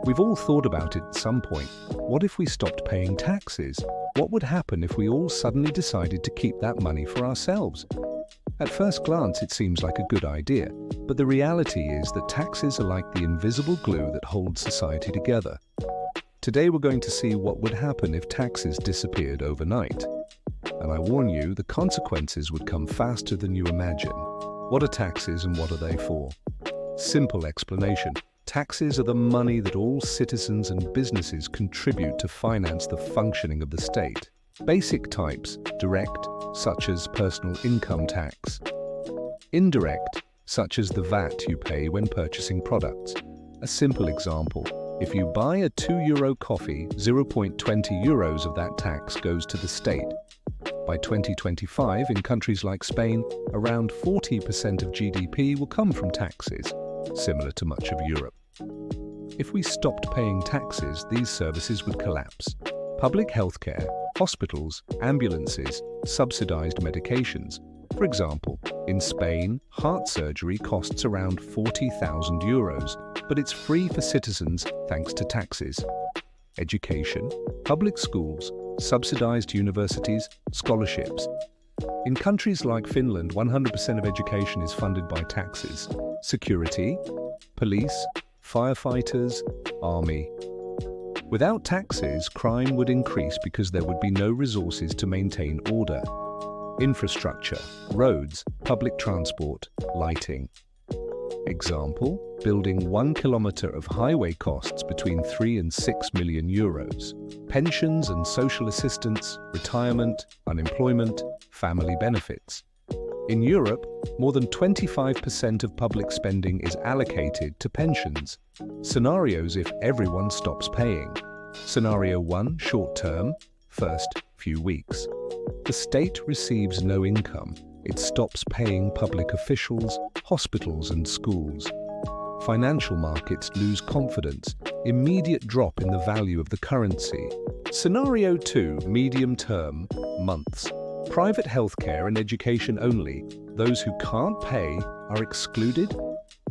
We've all thought about it at some point. What if we stopped paying taxes? What would happen if we all suddenly decided to keep that money for ourselves? At first glance, it seems like a good idea, but the reality is that taxes are like the invisible glue that holds society together. Today we're going to see what would happen if taxes disappeared overnight. And I warn you, the consequences would come faster than you imagine. What are taxes and what are they for? Simple explanation. Taxes are the money that all citizens and businesses contribute to finance the functioning of the state. Basic types: direct, such as personal income tax; indirect, such as the VAT you pay when purchasing products. A simple example: if you buy a €2 coffee, 0.20 euros of that tax goes to the state. By 2025, in countries like Spain, around 40% of GDP will come from taxes, similar to much of Europe. If we stopped paying taxes, these services would collapse. Public healthcare, hospitals, ambulances, subsidized medications. For example, in Spain, heart surgery costs around €40,000, but it's free for citizens thanks to taxes. Education, public schools, subsidized universities, scholarships. In countries like Finland, 100% of education is funded by taxes. Security, police, firefighters, army. Without taxes, crime would increase because there would be no resources to maintain order. Infrastructure, roads, public transport, lighting. Example, building 1 kilometer of highway costs between 3 and 6 million euros. Pensions and social assistance, retirement, unemployment, family benefits. In Europe, more than 25% of public spending is allocated to pensions. Scenarios if everyone stops paying. Scenario 1, short term, first few weeks. The state receives no income. It stops paying public officials, hospitals and schools. Financial markets lose confidence, immediate drop in the value of the currency. Scenario 2, medium term, months. Private healthcare and education only. Those who can't pay are excluded.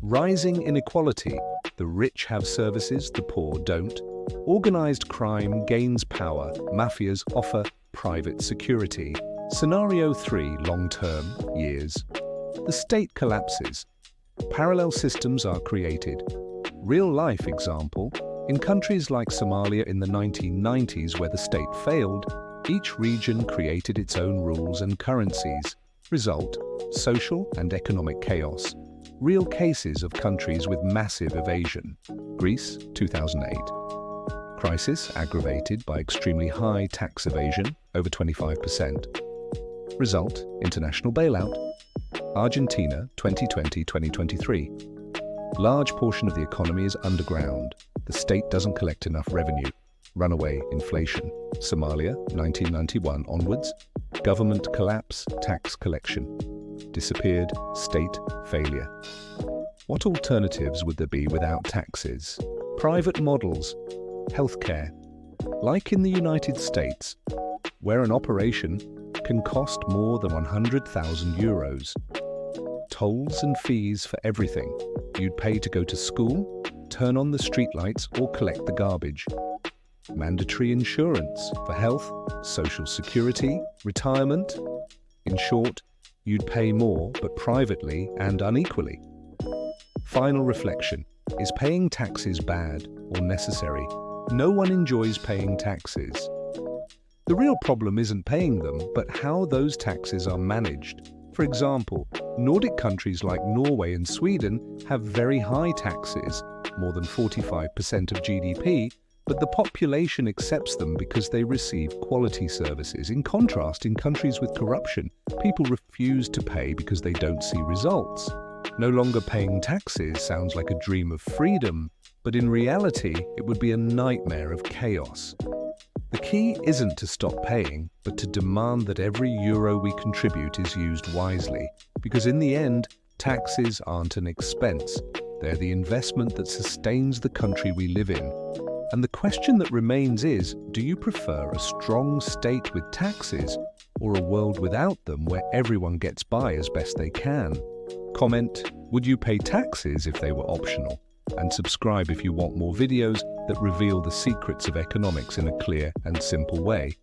Rising inequality. The rich have services, the poor don't. Organized crime gains power. Mafias offer private security. Scenario 3, long-term, years. The state collapses. Parallel systems are created. Real-life example, in countries like Somalia in the 1990s where the state failed, each region created its own rules and currencies. Result, social and economic chaos. Real cases of countries with massive evasion. Greece, 2008. Crisis aggravated by extremely high tax evasion, over 25%. Result, international bailout. Argentina, 2020-2023. Large portion of the economy is underground. The state doesn't collect enough revenue. Runaway inflation. Somalia, 1991 onwards. Government collapse, tax collection. Disappeared, state failure. What alternatives would there be without taxes? Private models. Healthcare. Like in the United States, where an operation can cost more than 100,000 euros. Tolls and fees for everything. You'd pay to go to school, turn on the streetlights or collect the garbage. Mandatory insurance for health, social security, retirement. In short, you'd pay more, but privately and unequally. Final reflection. Is paying taxes bad or necessary? No one enjoys paying taxes. The real problem isn't paying them, but how those taxes are managed. For example, Nordic countries like Norway and Sweden have very high taxes, more than 45% of GDP, but the population accepts them because they receive quality services. In contrast, in countries with corruption, people refuse to pay because they don't see results. No longer paying taxes sounds like a dream of freedom, but in reality, it would be a nightmare of chaos. The key isn't to stop paying, but to demand that every euro we contribute is used wisely, because in the end, taxes aren't an expense. They're the investment that sustains the country we live in. And the question that remains is, do you prefer a strong state with taxes or a world without them where everyone gets by as best they can? Comment, would you pay taxes if they were optional? And subscribe if you want more videos that reveal the secrets of economics in a clear and simple way.